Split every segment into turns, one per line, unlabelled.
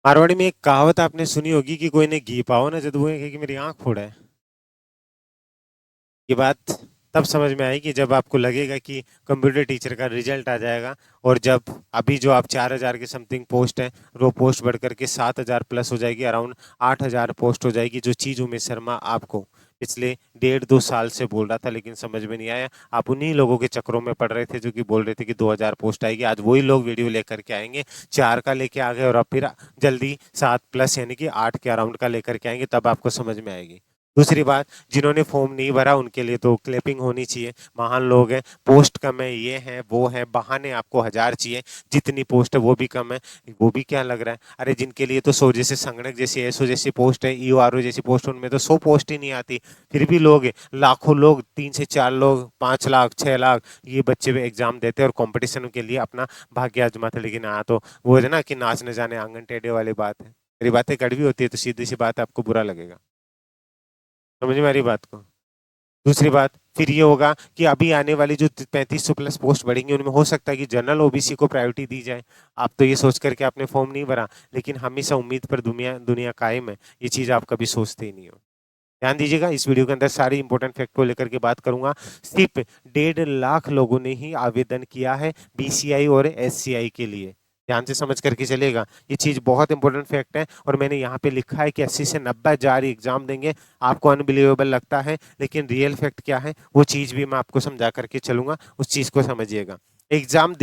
मारवाड़ी में एक कहावत आपने सुनी होगी कि कोई ने घी पाओ ना जब वो कहे कि मेरी आंख फोड़ा है। ये बात तब समझ में आई कि जब आपको लगेगा कि कंप्यूटर टीचर का रिजल्ट आ जाएगा और जब अभी जो आप 4,000 के समथिंग पोस्ट है वो पोस्ट बढ़ करके 7,000 प्लस हो जाएगी, अराउंड 8,000 पोस्ट हो जाएगी। जो चीज़ उमेश शर्मा आपको पिछले 1.5 2 साल से बोल रहा था लेकिन समझ में नहीं आया, आप उन्हीं लोगों के चक्रों में पड़ रहे थे जो कि बोल रहे थे कि 2,000 पोस्ट आएगी। आज वही लोग वीडियो लेकर के आएंगे, 4 का लेके आ गए और अब फिर जल्दी 7 प्लस यानी कि 8 के अराउंड का लेकर के आएंगे, तब आपको समझ में आएगी। दूसरी बात, जिन्होंने फॉर्म नहीं भरा उनके लिए तो क्लैपिंग होनी चाहिए। महान लोग हैं, पोस्ट कम है, ये है वो है, बहाने आपको हजार चाहिए। जितनी पोस्ट है वो भी कम है, वो भी क्या लग रहा है। अरे जिनके लिए तो 100 जैसे संगणक जैसी एसओ जैसी पोस्ट है, ईओआरओ जैसी पोस्ट, उनमें तो 100 पोस्ट ही नहीं आती। फिर भी लोग लाखों लोग, 3 से 4 लोग, 5 लाख 6 लाख ये बच्चे भी एग्जाम देते हैं और कंपटीशन के लिए अपना भाग्य आजमाते। लेकिन हाँ, तो वो है ना कि नाच न जाने आंगन टेढ़े वाली बात है। मेरी बातें कड़वी होती है तो सीधी सी बात है, आपको बुरा लगेगा। समझ में आ रही बात को। दूसरी बात फिर ये होगा कि अभी आने वाली जो 3500 प्लस पोस्ट बढ़ेंगी उनमें हो सकता है कि जनरल ओबीसी को प्रायोरिटी दी जाए। आप तो ये सोच करके आपने फॉर्म नहीं भरा, लेकिन हमेशा उम्मीद पर दुनिया दुनिया कायम है, ये चीज आप कभी सोचते ही नहीं हो। ध्यान दीजिएगा, इस वीडियो के अंदर सारी इंपॉर्टेंट फैक्ट को लेकर के बात करूंगा। सिर्फ 1.5 लाख लोगों ने ही आवेदन किया है बीसीआई और एससीआई के लिए। ध्यान से समझ करके चलेगा, ये चीज बहुत इंपॉर्टेंट फैक्ट है। और मैंने यहाँ पे लिखा है कि 80 से 90 हजार एग्जाम देंगे। आपको अनबिलीवेबल लगता है लेकिन रियल फैक्ट क्या है वो चीज भी मैं आपको समझा करके चलूंगा, उस चीज को समझिएगा। एग्जाम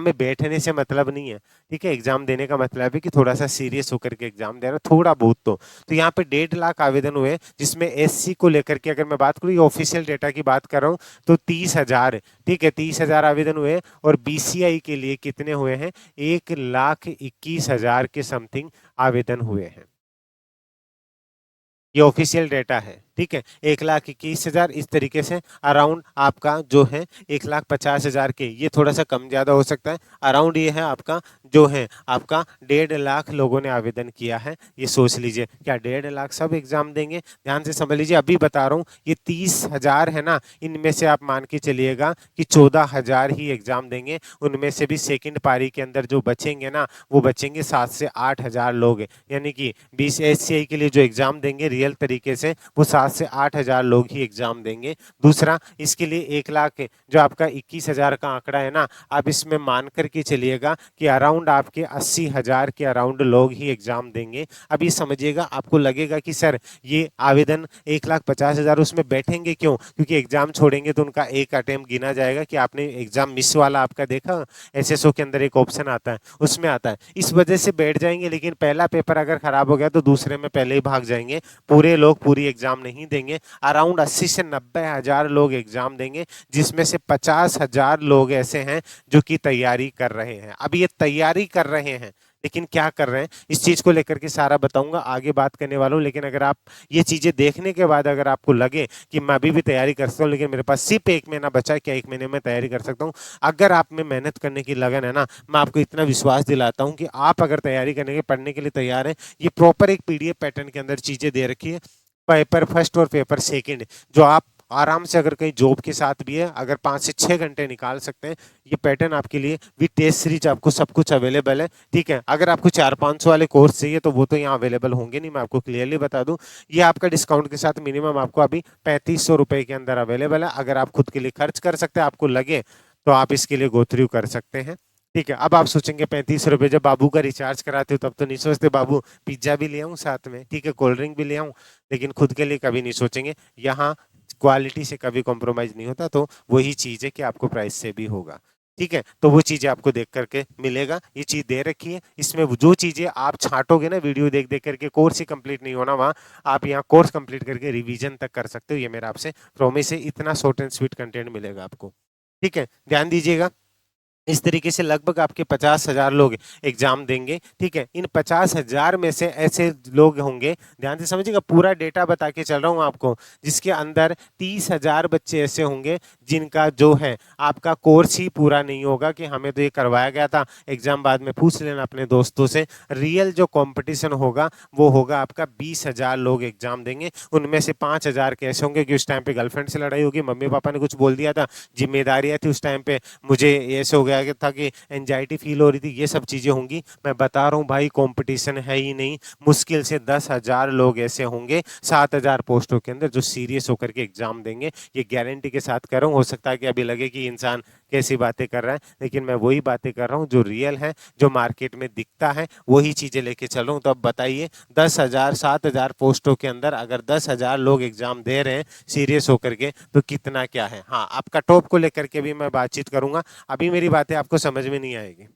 में बैठने से मतलब नहीं है। ठीक है, एग्जाम देने का मतलब है कि थोड़ा सा सीरियस होकर के एग्जाम दे रहा है, थोड़ा बहुत तो यहाँ पे 1.5 लाख आवेदन हुए, जिसमें एससी को लेकर के अगर मैं बात करूँ, ये ऑफिशियल डेटा की बात कर रहा हूँ, तो 30,000। ठीक है, 30,000 आवेदन हुए। और बीसीआई के लिए कितने हुए हैं? 1,21,000 के समथिंग आवेदन हुए हैं। ये ऑफिशियल डेटा है। ठीक है, 1,21,000 इस तरीके से अराउंड आपका जो है 1,50,000 के, ये थोड़ा सा कम ज्यादा हो सकता है। अराउंड ये है आपका जो है आपका 1.5 लाख लोगों ने आवेदन किया है। ये सोच लीजिए, क्या 1.5 लाख सब एग्जाम देंगे? ध्यान से समझ लीजिए, अभी बता रहा हूँ, ये 30,000 है ना, इनमें से आप मान के चलिएगा कि 14,000 ही एग्जाम देंगे। उनमें से भी सेकंड पारी के अंदर जो बचेंगे ना, वो बचेंगे 7 से 8 हजार लोग। यानी कि 20 एससीआई के लिए जो एग्जाम देंगे रियल तरीके से, वो 7 से 8 हजार लोग ही एग्जाम देंगे। दूसरा, इसके लिए 1 लाख जो आपका 21,000 का आंकड़ा है ना, आप इसमें मान करके चलिएगा कि अराउंड आपके 80,000 के अराउंड लोग ही एग्जाम देंगे। अब ये समझिएगा, आपको लगेगा कि सर ये आवेदन 1,50,000 उसमें बैठेंगे क्यों? क्योंकि एग्जाम छोड़ेंगे तो उनका एक अटेम्प्ट गिना जाएगा। कि आपने एग्जाम मिस वाला आपका देखा, एसएसओ के अंदर एक ऑप्शन आता है, उसमें आता है, इस वजह से बैठ जाएंगे। लेकिन पहला पेपर अगर खराब हो गया तो दूसरे में पहले ही भाग जाएंगे। पूरे लोग पूरी एग्जाम नहीं देंगे। अराउंड 80 से 90 हजार लोग एग्जाम देंगे, जिसमें से 50,000 लोग ऐसे हैं जो कि तैयारी कर रहे हैं। अब ये तैयारी कर रहे हैं लेकिन क्या कर रहे हैं, इस चीज को लेकर के सारा बताऊंगा, आगे बात करने वाला हूं। लेकिन अगर आप ये चीजें देखने के बाद अगर आपको लगे कि मैं अभी भी तैयारी कर सकता हूँ लेकिन मेरे पास सिर्फ 1 महीना बचा है, क्या 1 महीने में तैयारी कर सकता हूँ? अगर आप में मेहनत करने की लगन है ना, मैं आपको इतना विश्वास दिलाता हूँ कि आप अगर तैयारी करने के पढ़ने के लिए तैयार हैं, ये प्रॉपर एक पीडीएफ पैटर्न के अंदर चीजें दे रखी है। पेपर फर्स्ट और पेपर सेकंड, जो आप आराम से अगर कहीं जॉब के साथ भी है, अगर 5 से 6 घंटे निकाल सकते हैं, ये पैटर्न आपके लिए विद टेस्ट सीरीज आपको सब कुछ अवेलेबल है। ठीक है, अगर आपको 400-500 वाले कोर्स चाहिए तो वो तो यहाँ अवेलेबल होंगे नहीं, मैं आपको क्लियरली बता दूं। ये आपका डिस्काउंट के साथ मिनिमम आपको अभी 3500 रुपए के अंदर अवेलेबल है। अगर आप खुद के लिए खर्च कर सकते हैं, आपको लगे, तो आप इसके लिए गो थ्रू कर सकते हैं। ठीक है, अब आप सोचेंगे 3500 रुपये, जब बाबू का रिचार्ज कराते हो तब तो नहीं सोचते बाबू पिज्जा भी ले आऊं साथ में, ठीक है, कोल्ड ड्रिंक भी ले आऊं, लेकिन खुद के लिए कभी नहीं सोचेंगे। यहाँ क्वालिटी से कभी कॉम्प्रोमाइज नहीं होता, तो वही चीज है कि आपको प्राइस से भी होगा। ठीक है, तो वो चीजें आपको देख करके मिलेगा, ये चीज दे रखी है। इसमें जो चीजें आप छांटोगे ना, वीडियो देख देख करके, कोर्स ही कंप्लीट नहीं होना वहाँ, आप यहाँ कोर्स कंप्लीट करके रिवीजन तक कर सकते हो। ये मेरा आपसे प्रॉमिस है, इतना शॉर्ट एंड स्वीट कंटेंट मिलेगा आपको। ठीक है, ध्यान दीजिएगा, इस तरीके से लगभग आपके 50,000 लोग एग्जाम देंगे। ठीक है, इन 50,000 में से ऐसे लोग होंगे, ध्यान से समझिएगा, पूरा डेटा बता के चल रहा हूं आपको, जिसके अंदर 30,000 बच्चे ऐसे होंगे जिनका जो है आपका कोर्स ही पूरा नहीं होगा कि हमें तो ये करवाया गया था, एग्जाम बाद में पूछ लेना अपने दोस्तों से। रियल जो कंपटीशन होगा वो होगा आपका 20,000 लोग एग्जाम देंगे। उनमें से 5,000 कैसे होंगे कि उस टाइम पे गर्लफ्रेंड से लड़ाई होगी, मम्मी पापा ने कुछ बोल दिया था, जिम्मेदारियां थी उस टाइम पे, मुझे ऐसे हो गया गया था कि एंजाइटी फील हो रही थी, ये सब चीज़ें होंगी। मैं बता रहा हूँ भाई, कंपटीशन है ही नहीं। मुश्किल से 10,000 लोग ऐसे होंगे 7,000 पोस्टों के अंदर जो सीरियस होकर के एग्जाम देंगे। ये गारंटी के साथ कर रहा हूँ। हो सकता है कि अभी लगे कि इंसान कैसी बातें कर रहा है, लेकिन मैं वही बातें कर रहा हूँ जो रियल है, जो मार्केट में दिखता है, वही चीज़ें लेके चल रहा हूँ। तो अब बताइए, 10,000 7,000 पोस्टों के अंदर अगर 10,000 लोग एग्जाम दे रहे हैं सीरियस होकर के, तो कितना क्या है। हाँ, आप कट ऑफ को लेकर के भी मैं बातचीत करूंगा। अभी मेरी बातें आपको समझ में नहीं आएगी,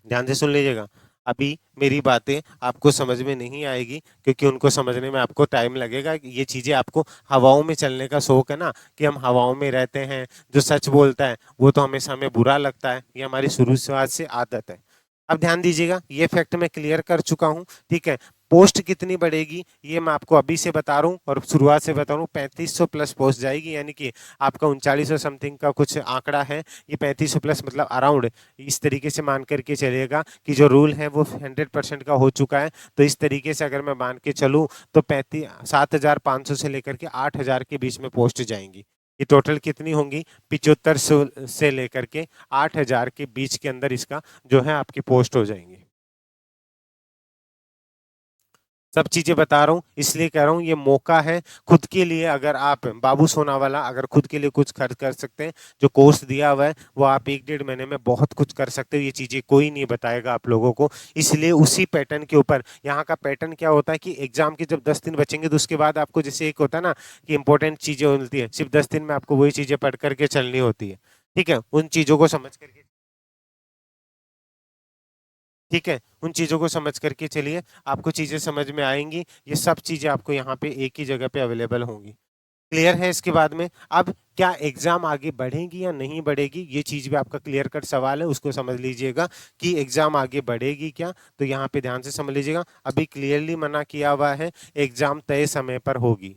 ध्यान से सुन लीजिएगा। अभी मेरी बातें आपको समझ में नहीं आएगी, क्योंकि उनको समझने में आपको टाइम लगेगा। ये चीज़ें आपको हवाओं में चलने का शौक है ना, कि हम हवाओं में रहते हैं। जो सच बोलता है वो तो हमेशा हमें बुरा लगता है, ये हमारी शुरुआत से आदत है। अब ध्यान दीजिएगा, ये फैक्ट मैं क्लियर कर चुका हूँ, ठीक है। पोस्ट कितनी बढ़ेगी ये मैं आपको अभी से बता रहा हूँ, और शुरुआत से बता रहा हूँ। 3500 प्लस पोस्ट जाएगी, यानी कि आपका 3900 समथिंग का कुछ आंकड़ा है। ये 3500 प्लस मतलब अराउंड इस तरीके से मान करके चलिएगा कि जो रूल है वो 100% का हो चुका है। तो इस तरीके से अगर मैं मान के चलूँ तो 7,500 से लेकर के 8,000 के बीच में पोस्ट जाएंगी। ये टोटल कितनी होंगी? 7500 से लेकर के 8,000 के बीच के अंदर इसका जो है आपकी पोस्ट हो जाएंगी। सब चीजें बता रहा हूँ, इसलिए कह रहा हूँ ये मौका है खुद के लिए। अगर आप बाबू सोनावाला अगर खुद के लिए कुछ खर्च कर सकते हैं, जो कोर्स दिया हुआ है वो आप 1 डेढ़ महीने में बहुत कुछ कर सकते हो। ये चीजें कोई नहीं बताएगा आप लोगों को। इसलिए उसी पैटर्न के ऊपर, यहाँ का पैटर्न क्या होता है कि एग्जाम के जब 10 दिन बचेंगे तो उसके बाद आपको जैसे एक होता है ना कि इंपॉर्टेंट चीजें मिलती है, सिर्फ 10 दिन में आपको वही चीजें पढ़ करके चलनी होती है, ठीक है। उन चीजों को समझ करके, ठीक है, उन चीज़ों को समझ करके चलिए, आपको चीज़ें समझ में आएंगी। ये सब चीज़ें आपको यहाँ पे एक ही जगह पे अवेलेबल होंगी। क्लियर है इसके बाद में? अब क्या एग्जाम आगे बढ़ेगी या नहीं बढ़ेगी, ये चीज़ भी आपका क्लियर कट सवाल है, उसको समझ लीजिएगा कि एग्जाम आगे बढ़ेगी क्या। तो यहाँ पे ध्यान से समझ लीजिएगा, अभी क्लियरली मना किया हुआ है, एग्जाम तय समय पर होगी।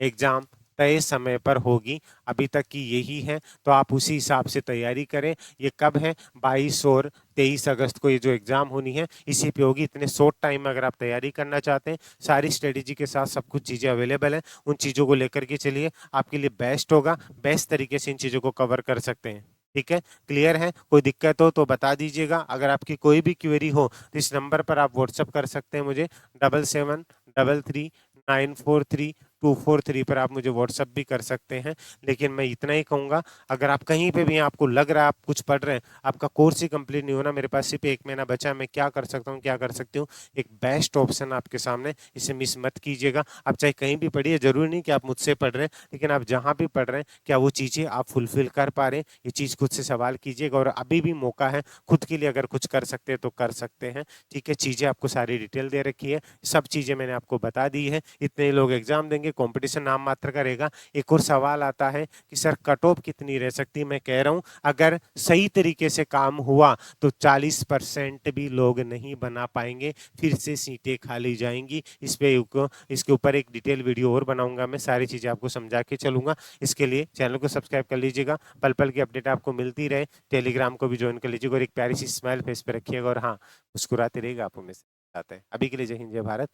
एग्जाम तय समय पर होगी, अभी तक की यही है। तो आप उसी हिसाब से तैयारी करें। ये कब है? 22 और 23 अगस्त को ये जो एग्जाम होनी है इसी पे होगी। इतने शॉर्ट टाइम में अगर आप तैयारी करना चाहते हैं, सारी स्ट्रेटेजी के साथ सब कुछ चीज़ें अवेलेबल है, उन चीज़ों को लेकर के चलिए, आपके लिए बेस्ट होगा। बेस्ट तरीके से इन चीज़ों को कवर कर सकते हैं, ठीक है। क्लियर है? कोई दिक्कत हो तो बता दीजिएगा। अगर आपकी कोई भी क्वेरी हो तो इस नंबर पर आप व्हाट्सअप कर सकते हैं मुझे, 7733943243 पर आप मुझे व्हाट्सअप भी कर सकते हैं। लेकिन मैं इतना ही कहूँगा, अगर आप कहीं पे भी हैं, आपको लग रहा है आप कुछ पढ़ रहे हैं, आपका कोर्स ही कंप्लीट नहीं होना, मेरे पास सिर्फ 1 महीना बचा है, मैं क्या कर सकता हूँ, क्या कर सकती हूँ, एक बेस्ट ऑप्शन आपके सामने, इसे मिस मत कीजिएगा। आप चाहे कहीं भी पढ़िए, जरूरी नहीं कि आप मुझसे पढ़ रहे हैं, लेकिन आप जहाँ भी पढ़ रहे हैं क्या वो चीज़ें आप फुलफिल कर पा रहे हैं, ये चीज़ खुद से सवाल कीजिएगा। और अभी भी मौका है, खुद के लिए अगर कुछ कर सकते हैं तो कर सकते हैं, ठीक है। चीज़ें आपको सारी डिटेल दे रखी है, सब चीज़ें मैंने आपको बता दी है। इतने लोग एग्जाम देंगे, कंपटीशन नाम मात्र का रहेगा। एक और सवाल आता है कि सर कट ऑफ कितनी रह सकती है? मैं कह रहा हूँ अगर सही तरीके से काम हुआ तो 40% भी लोग नहीं बना पाएंगे, फिर से सीटें खाली जाएंगी। इसके ऊपर एक डिटेल वीडियो और बनाऊंगा, मैं सारी चीज़ें आपको समझा के चलूंगा। इसके लिए चैनल को सब्सक्राइब कर लीजिएगा, पल पल की अपडेट आपको मिलती रहे। टेलीग्राम को भी ज्वाइन कर लीजिएगा और एक प्यारी सी स्माइल फेस पे रखिएगा, और हाँ, मुस्कुराते रहिएगा, आप में से आते हैं। अभी के लिए जय हिंद, जय भारत,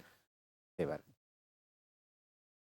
जय भारत।